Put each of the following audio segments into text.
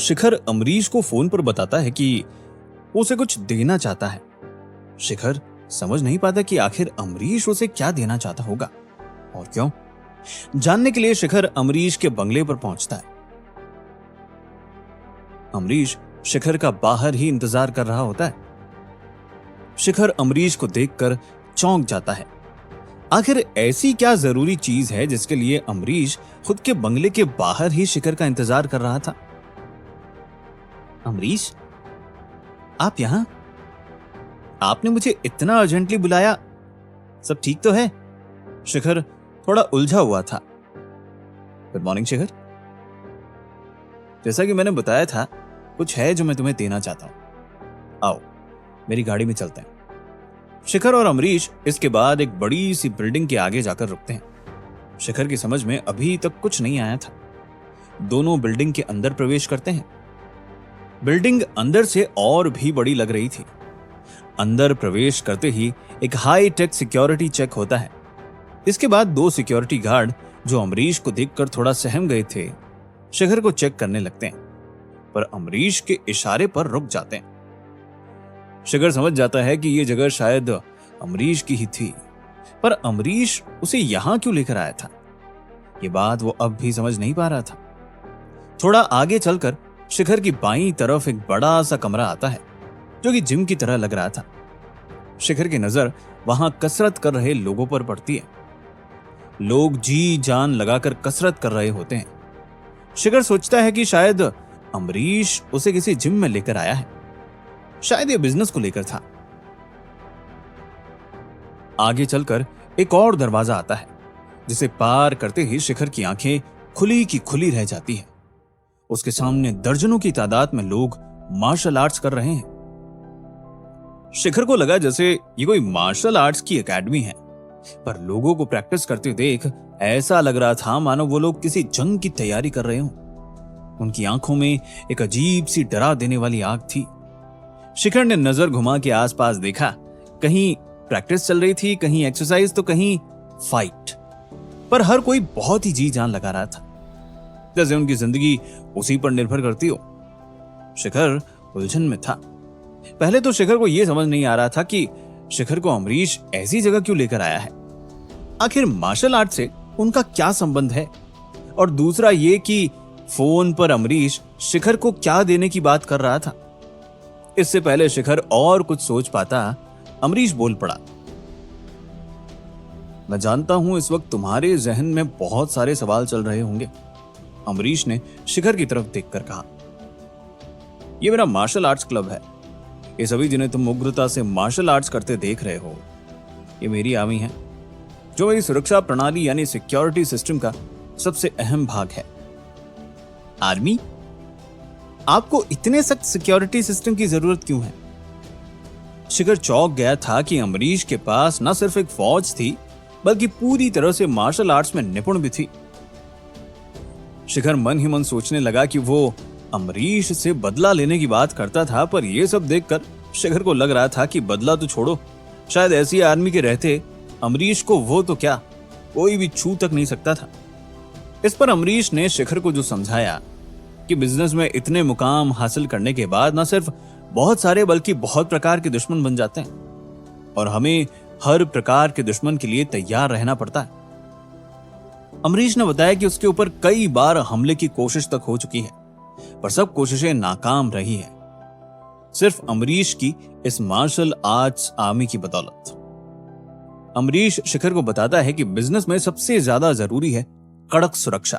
शिखर अमरीश को फोन पर बताता है कि वो उसे कुछ देना चाहता है। शिखर समझ नहीं पाता कि आखिर अमरीश उसे क्या देना चाहता होगा और क्यों। जानने के लिए शिखर अमरीश के बंगले पर पहुंचता है। अमरीश शिखर का बाहर ही इंतजार कर रहा होता है। शिखर अमरीश को देखकर चौंक जाता है। आखिर ऐसी क्या जरूरी चीज है जिसके लिए अमरीश खुद के बंगले के बाहर ही शिखर का इंतजार कर रहा था। अमरीश, आप यहां? आपने मुझे इतना अर्जेंटली बुलाया, सब ठीक तो है? शिखर थोड़ा उलझा हुआ था। गुड मॉर्निंग शिखर, जैसा कि मैंने बताया था, कुछ है जो मैं तुम्हें देना चाहता हूं। आओ मेरी गाड़ी में चलते हैं। शिखर और अमरीश इसके बाद एक बड़ी सी बिल्डिंग के आगे जाकर रुकते हैं। शिखर की समझ में अभी तक कुछ नहीं आया था। दोनों बिल्डिंग के अंदर प्रवेश करते हैं। बिल्डिंग अंदर से और भी बड़ी लग रही थी। अंदर प्रवेश करते ही एक हाई टेक सिक्योरिटी चेक होता है। इसके बाद दो सिक्योरिटी गार्ड, जो अमरीश को देखकर थोड़ा सहम गए थे, शिखर को चेक करने लगते हैं, पर अमरीश के इशारे पर रुक जाते हैं। शिखर समझ जाता है कि यह जगह शायद अमरीश की ही थी, पर अमरीश उसे यहां क्यों लेकर आया था, यह बात वो अब भी समझ नहीं पा रहा था। थोड़ा आगे चलकर शिखर की बाईं तरफ एक बड़ा सा कमरा आता है, जो कि जिम की तरह लग रहा था। शिखर की नजर वहां कसरत कर रहे लोगों पर पड़ती है। लोग जी जान लगाकर कसरत कर रहे होते हैं। शिखर सोचता है कि शायद अमरीश उसे किसी जिम में लेकर आया है, शायद यह बिजनेस को लेकर था। आगे चलकर एक और दरवाजा आता है, जिसे पार करते ही शिखर की आंखें खुली की खुली रह जाती है। उसके सामने दर्जनों की तादाद में लोग मार्शल आर्ट्स कर रहे हैं। शिखर को लगा जैसे ये कोई मार्शल आर्ट्स की एकेडमी है, पर लोगों को प्रैक्टिस करते देख ऐसा लग रहा था मानो वो लोग किसी जंग की तैयारी कर रहे हों। उनकी आंखों में एक अजीब सी डरा देने वाली आग थी। शिखर ने नजर घुमा के आसपास देखा। कहीं प्रैक्टिस चल रही थी, कहीं एक्सरसाइज, तो कहीं फाइट, पर हर कोई बहुत ही जी जान लगा रहा था, जैसे उनकी जिंदगी उसी पर निर्भर करती हो। शिखर उलझन में था। पहले तो शिखर को यह समझ नहीं आ रहा था कि शिखर को अमरीश ऐसी जगह क्यों लेकर आया है। आखिर मार्शल आर्ट से उनका क्या संबंध है, और दूसरा ये कि फोन पर अमरीश शिखर को क्या देने की बात कर रहा था। इससे पहले शिखर और कुछ सोच पाता, अमरीश बोल पड़ा। मैं जानता हूं इस वक्त तुम्हारे जहन में बहुत सारे सवाल चल रहे होंगे, अमरीश ने शिखर की तरफ देखकर कहा। यह मेरा मार्शल आर्ट्स क्लब है। ये सभी जिन्हें तुम उग्रता से मार्शल आर्ट्स करते देख रहे हो, ये मेरी आर्मी है, जो मेरी सुरक्षा प्रणाली यानी सिक्योरिटी सिस्टम का सबसे अहम भाग है। आर्मी? आपको इतने सख्त सिक्योरिटी सिस्टम की जरूरत क्यों है? शिखर चौंक गया था कि अमरीश के पास न सिर्फ एक फौज थी, बल्कि पूरी तरह से मार्शल आर्ट्स में निपुण भी थी। शिखर मन ही मन सोचने लगा कि वो अमरीश से बदला लेने की बात करता था, पर यह सब देखकर शिखर को लग रहा था कि बदला तो छोड़ो, शायद ऐसी आर्मी के रहते अमरीश को वो तो क्या कोई भी छू तक नहीं सकता था। इस पर अमरीश ने शिखर को जो समझाया कि बिजनेस में इतने मुकाम हासिल करने के बाद न सिर्फ बहुत सारे बल्कि बहुत प्रकार के दुश्मन बन जाते हैं, और हमें हर प्रकार के दुश्मन के लिए तैयार रहना पड़ता है। अमरीश ने बताया कि उसके ऊपर कई बार हमले की कोशिश तक हो चुकी है, पर सब कोशिशें नाकाम रही है, सिर्फ अमरीश की इस मार्शल आर्ट्स आर्मी की बदौलत। अमरीश शिखर को बताता है कि बिजनेस में सबसे ज्यादा जरूरी है कड़क सुरक्षा,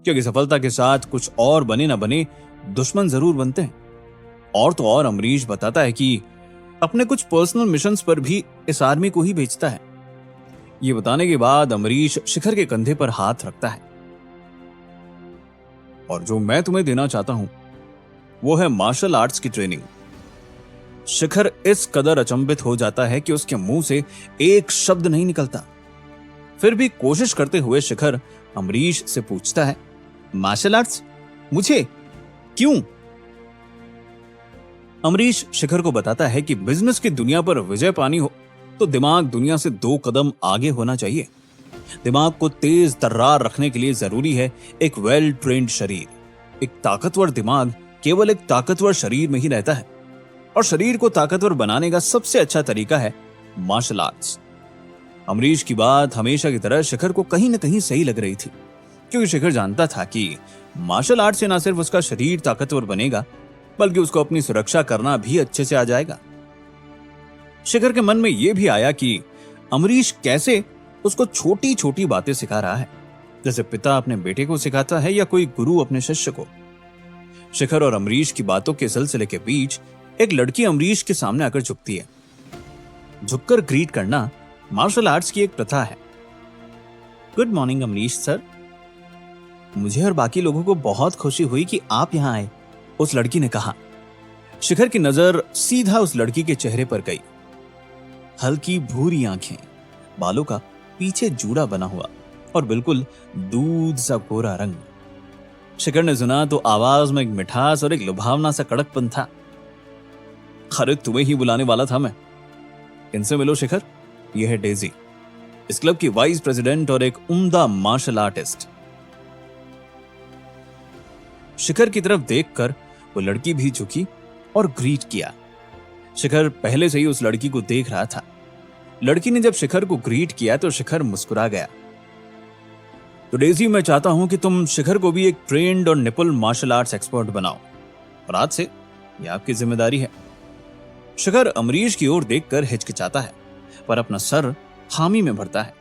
क्योंकि सफलता के साथ कुछ और बने ना बने दुश्मन जरूर बनते हैं। और तो और अमरीश बताता है कि अपने कुछ पर्सनल मिशंस पर भी इस आर्मी को ही भेजता है। ये बताने के बाद अमरीश शिखर के कंधे पर हाथ रखता है। और जो मैं तुम्हें देना चाहता हूं वो है मार्शल आर्ट्स की ट्रेनिंग। शिखर इस कदर अचंभित हो जाता है कि उसके मुंह से एक शब्द नहीं निकलता। फिर भी कोशिश करते हुए शिखर अमरीश से पूछता है, मार्शल आर्ट्स? मुझे? क्यों? अमरीश शिखर को बताता है कि बिजनेस की दुनिया पर विजय पानी हो तो दिमाग दुनिया से 2 कदम आगे होना चाहिए। दिमाग को तेज तर्रार रखने के लिए जरूरी है एक वेल ट्रेन्ड शरीर, एक ताकतवर दिमाग केवल एक ताकतवर शरीर में ही रहता है, और शरीर को ताकतवर बनाने का सबसे अच्छा तरीका है मार्शल आर्ट्स। अमरीश की बात हमेशा की तरह शिखर को कहीं न कहीं सही लग रही थी, क्योंकि शिखर जानता था कि मार्शल आर्ट से न सिर्फ उसका शरीर ताकतवर बनेगा, बल्कि उसको अपनी सुरक्षा करना भी अच्छे से आ जाएगा। शिखर के मन में यह भी आया कि अमरीश कैसे उसको छोटी छोटी बातें सिखा रहा है, जैसे पिता अपने बेटे को सिखाता है या कोई गुरु अपने शिष्य को। शिखर और अमरीश की बातों के सिलसिले के बीच एक लड़की अमरीश के सामने आकर झुकती है। झुककर ग्रीट करना मार्शल आर्ट्स की एक प्रथा है। Good morning Amrish sir. मुझे और बाकी लोगों को बहुत खुशी हुई कि आप यहां आए, उस लड़की ने कहा। शिखर की नजर सीधा उस लड़की के चेहरे पर गई। हल्की भूरी आंखें, बालों का पीछे जूड़ा बना हुआ और बिल्कुल दूध सा गोरा रंग। शिखर ने सुना तो आवाज में एक मिठास और एक लुभावना सा कड़कपन था। अरे तुम्हें ही बुलाने वाला था मैं। इनसे मिलो शिखर, यह है डेजी, इस क्लब की वाइस प्रेसिडेंट और एक उम्दा मार्शल आर्टिस्ट। शिखर की तरफ देखकर वो लड़की भी झुकी और ग्रीट किया। शिखर पहले से ही उस लड़की को देख रहा था। लड़की ने जब शिखर को ग्रीट किया तो शिखर मुस्कुरा गया। तो डेजी, मैं चाहता हूं कि तुम शिखर को भी एक ट्रेंड और निपुण मार्शल आर्ट्स एक्सपर्ट बनाओ, और आज से यह आपकी जिम्मेदारी है। शिखर अमरीश की ओर देखकर हिचकिचाता है, पर अपना सर हामी में भरता है।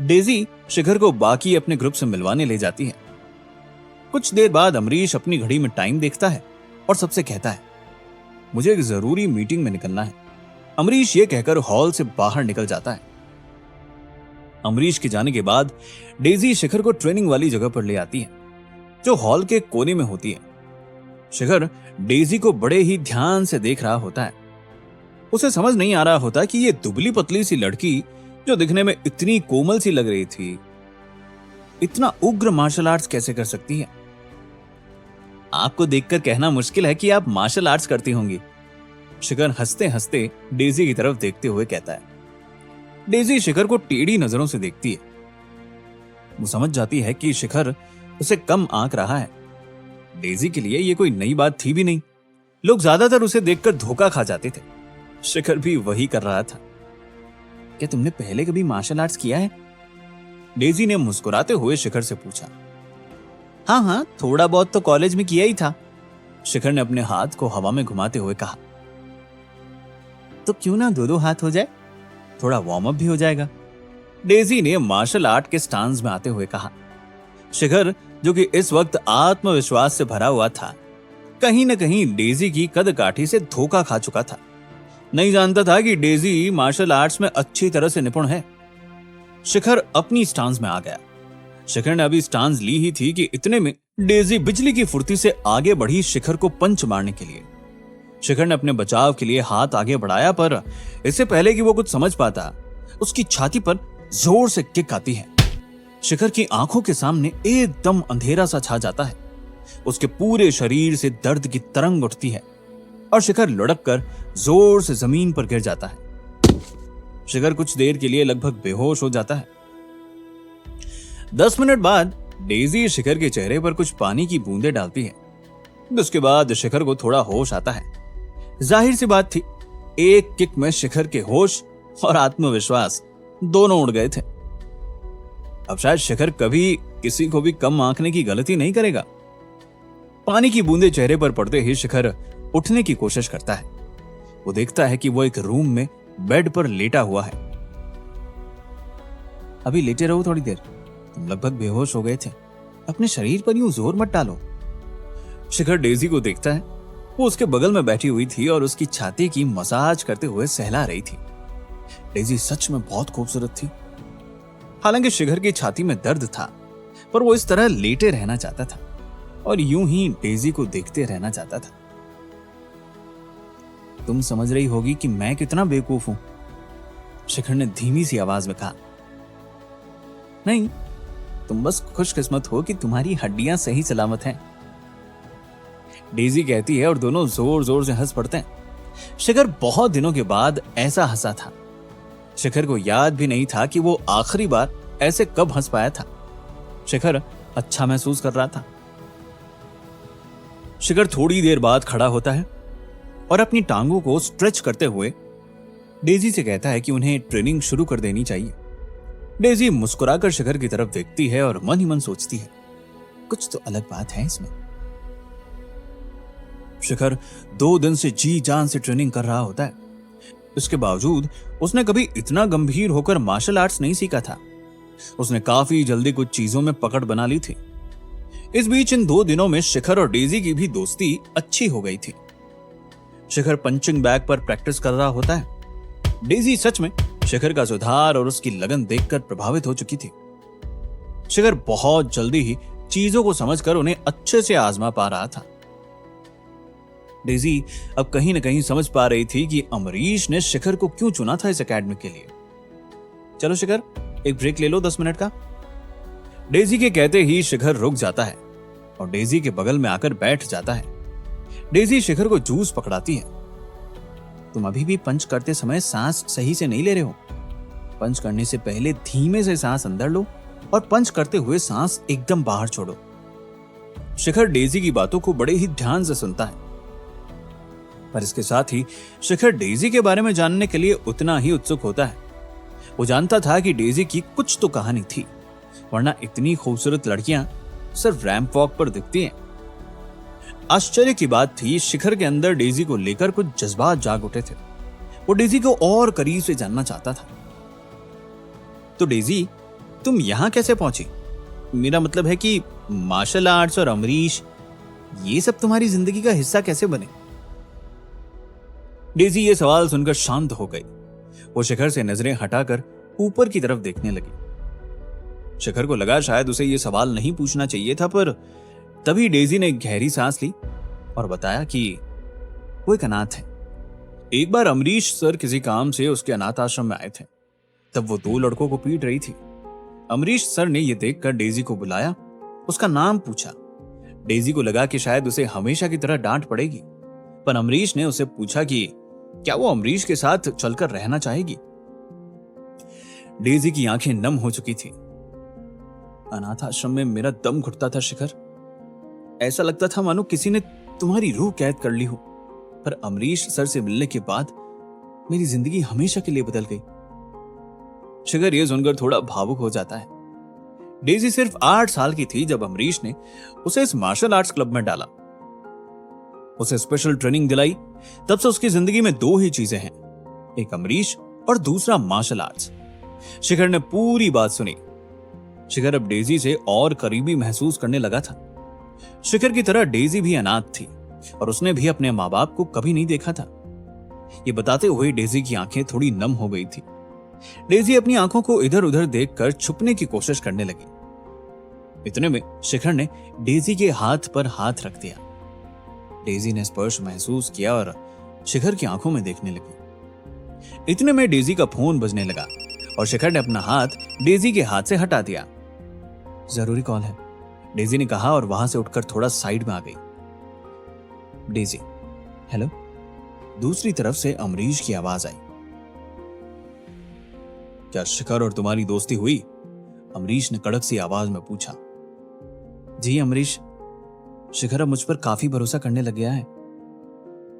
डेजी शिखर को बाकी अपने ग्रुप से मिलवाने ले जाती है। कुछ देर बाद अमरीश अपनी घड़ी में टाइम देखता है और सबसे कहता है, मुझे एक जरूरी मीटिंग में निकलना है। अमरीश ये कहकर हॉल से बाहर निकल जाता है। अमरीश के जाने के बाद डेजी शिखर को ट्रेनिंग वाली जगह पर ले आती है, जो हॉल के कोने में होती है। शिखर डेजी को बड़े ही ध्यान से देख रहा होता है। उसे समझ नहीं आ रहा होता कि ये दुबली पतली सी लड़की, जो दिखने में इतनी कोमल सी लग रही थी, इतना उग्र मार्शल आर्ट्स कैसे कर सकती है। आपको देखकर कहना मुश्किल है कि आप मार्शल आर्ट्स करती होंगी, शिखर हंसते हंसते डेजी की तरफ देखते हुए कहता है। डेजी शिखर को टेढ़ी नजरों से देखती है। वो समझ जाती है कि शिखर उसे कम आंक रहा है। डेजी के लिए ये कोई नई बात थी भी नहीं। लोग ज्यादातर उसे देखकर धोखा खा जाते थे। शिखर भी वही कर रहा था। क्या तुमने पहले कभी मार्शल आर्ट्स किया है? डेजी ने मुस्कुराते हुए शिखर से पूछा। हाँ, थोड़ा बहुत तो कॉलेज में किया ही था, शिखर ने अपने हाथ को हवा में घुमाते हुए कहा। तो क्यों ना दो हाथ हो जाए, थोड़ा वार्म अप भी हो जाएगा, डेजी ने मार्शल आर्ट के स्टांस में आते हुए कहा। शिखर, जो कि इस वक्त आत्मविश्वास से भरा हुआ था, कहीं न कहीं डेजी की कदकाठी से धोखा खा चुका था। नहीं जानता था कि डेजी मार्शल आर्ट्स में अच्छी तरह से निपुण है। शिखर अपनी स्टांस में आ गया। शिखर ने अभी स्टांस ली ही थी कि इतने में डेजी बिजली की फुर्ती से आगे बढ़ी शिखर को पंच मारने के लिए। शिखर ने अपने बचाव के लिए हाथ आगे बढ़ाया, पर इससे पहले कि वो कुछ समझ पाता, उसकी छाती पर जोर से किक आती है। शिखर की आंखों के सामने एकदम अंधेरा सा छा जाता है। उसके पूरे शरीर से दर्द की तरंग उठती है और शिखर लुढ़क कर जोर से जमीन पर गिर जाता है। शिखर कुछ देर के लिए लगभग बेहोश हो जाता है। 10 मिनट बाद डेजी शिखर के चेहरे पर कुछ पानी की बूंदें डालती है। उसके बाद शिखर को थोड़ा होश आता है। जाहिर सी बात थी, एक किक में शिखर के होश और आत्मविश्वास दोनों उड़ गए थे। अब शायद शिखर कभी किसी को भी कम आंकने की गलती नहीं करेगा। पानी की बूंदें चेहरे पर पड़ते ही शिखर उठने की कोशिश करता है। वो देखता है कि वो एक रूम में बेड पर लेटा हुआ है। अभी लेटे रहो थोड़ी देर, तुम लगभग बेहोश हो गए थे, अपने शरीर पर यूं जोर मत डालो। शिखर डेजी को देखता है। वो उसके बगल में बैठी हुई थी और उसकी छाती की मसाज करते हुए सहला रही थी। डेजी सच में बहुत खूबसूरत थी। हालांकि शिखर की छाती में दर्द था, पर वो इस तरह लेटे रहना चाहता था और यूं ही डेजी को देखते रहना चाहता था। तुम समझ रही होगी कि मैं कितना बेवकूफ हूं, शिखर ने धीमी सी आवाज में कहा। नहीं, तुम बस खुशकिस्मत हो कि तुम्हारी हड्डियां सही सलामत हैं, डेजी कहती है और दोनों जोर जोर से हंस पड़ते हैं। शिखर बहुत दिनों के बाद ऐसा हंसा था। शिखर को याद भी नहीं था कि वो आखिरी बार ऐसे कब हंस पाया था। शिखर अच्छा महसूस कर रहा था। शिखर थोड़ी देर बाद खड़ा होता है और अपनी टांगों को स्ट्रेच करते हुए डेजी से कहता है कि उन्हें ट्रेनिंग शुरू कर देनी चाहिए। डेजी मुस्कुराकर शिखर की तरफ देखती है और मन ही मन सोचती है, कुछ तो अलग बात है इसमें। शिखर 2 दिन से जी जान से ट्रेनिंग कर रहा होता है। इसके बावजूद उसने कभी इतना गंभीर होकर मार्शल आर्ट्स नहीं सीखा था। उसने काफी जल्दी कुछ चीजों में पकड़ बना ली थी। इस बीच इन 2 दिनों में शिखर और डेजी की भी दोस्ती अच्छी हो गई थी। शिखर पंचिंग बैग पर प्रैक्टिस कर रहा होता है। डेजी सच में शिखर का सुधार और उसकी लगन देखकर प्रभावित हो चुकी थी। शिखर बहुत जल्दी ही चीजों को समझकर उन्हें अच्छे से आजमा पा रहा था। डेजी अब कहीं न कहीं समझ पा रही थी कि अमरीश ने शिखर को क्यों चुना था इस एकेडमी के लिए। चलो शिखर, एक ब्रेक ले लो 10 मिनट का। डेजी के कहते ही शिखर रुक जाता है और डेजी के बगल में आकर बैठ जाता है। डेजी शिखर को जूस पकड़ाती है। तुम अभी भी पंच करते समय सांस सही से नहीं ले रहे हो। पंच करने से पहले धीमे से सांस अंदर लो और पंच करते हुए सांस एकदम बाहर छोड़ो। शिखर डेजी की बातों को बड़े ही ध्यान से सुनता है, पर इसके साथ ही शिखर डेजी के बारे में जानने के लिए उतना ही उत्सुक होता है। वो जानता था कि डेजी की कुछ तो कहानी थी, वरना इतनी खूबसूरत लड़कियां सिर्फ रैंप वॉक पर दिखती हैं। आश्चर्य की बात थी, शिखर के अंदर डेजी को लेकर कुछ जज्बात जाग उठे थे। वो डेजी को और करीब से जानना चाहता था। तो डेजी, तुम यहां कैसे पहुंची? मेरा मतलब है कि मार्शल आर्ट्स और अमरीश, ये सब तुम्हारी जिंदगी का हिस्सा कैसे बने? डेजी ये सवाल सुनकर शांत हो गई। वो शिखर से नजरें हटाकर ऊपर की तरफ देखने लगी। शिखर को लगा शायद उसे ये सवाल नहीं पूछना चाहिए था, पर तभी डेजी ने गहरी सांस ली और बताया कि वो एक अनाथ है। एक बार अमरीश सर किसी काम से उसके अनाथ आश्रम में आए थे। तब वो 2 लड़कों को पीट रही थी। अमरीश सर ने यह देखकर डेजी को बुलाया, उसका नाम पूछा। डेजी को लगा कि शायद उसे हमेशा की तरह डांट पड़ेगी, पर अमरीश ने उसे पूछा कि क्या वो अमरीश के साथ चलकर रहना चाहेगी। डेजी की आंखें नम हो चुकी थी। अनाथ आश्रम में मेरा दम घुटता था शिखर। ऐसा लगता था मानो किसी ने तुम्हारी रूह कैद कर ली हो। पर अमरीश सर से मिलने के बाद मेरी जिंदगी हमेशा के लिए बदल गई। शिखर ये सुनकर थोड़ा भावुक हो जाता है। डेजी सिर्फ 8 साल की थी जब अमरीश ने उसे इस मार्शल आर्ट्स क्लब में डाला, उसे स्पेशल ट्रेनिंग दिलाई। तब से उसकी जिंदगी में 2 ही चीजें हैं, एक अमरीश और दूसरा मार्शल आर्ट्स। शिखर ने पूरी बात सुनी। शिखर अब डेजी से और करीबी महसूस करने लगा था। शिखर की तरह डेजी भी अनाथ थी और उसने भी अपने माँ बाप को कभी नहीं देखा था। ये बताते हुए डेजी की आंखें थोड़ी नम हो गई थी। डेजी अपनी आंखों को इधर उधर देखकर छुपने की कोशिश करने लगी। इतने में शिखर ने डेजी के हाथ पर हाथ रख दिया। डेजी ने स्पर्श महसूस किया और शिखर की आंखों में देखने लगी। इतने में डेजी का फोन बजने लगा और शिखर ने अपना हाथ डेजी के हाथ से हटा दिया। जरूरी कॉल है, डेजी ने कहा और वहां से उठकर थोड़ा साइड में आ गई। Daisy, hello. दूसरी तरफ से अमरीश की आवाज आई। क्या शिखर और तुम्हारी दोस्ती हुई? अमरीश ने कड़क सी आवाज में पूछा। जी अमरीश, शिखर अब मुझ पर काफी भरोसा करने लग गया है,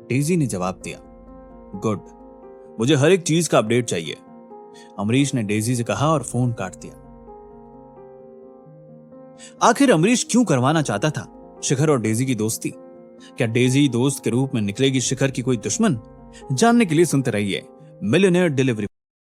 डेजी ने जवाब दिया। गुड, मुझे हर एक चीज का अपडेट चाहिए, अमरीश ने डेजी से कहा और फोन काट दिया। आखिर अमरीश क्यों करवाना चाहता था शिखर और डेजी की दोस्ती? क्या डेजी दोस्त के रूप में निकलेगी शिखर की कोई दुश्मन? जानने के लिए सुनते रहिए मिलियनेयर डिलीवरी।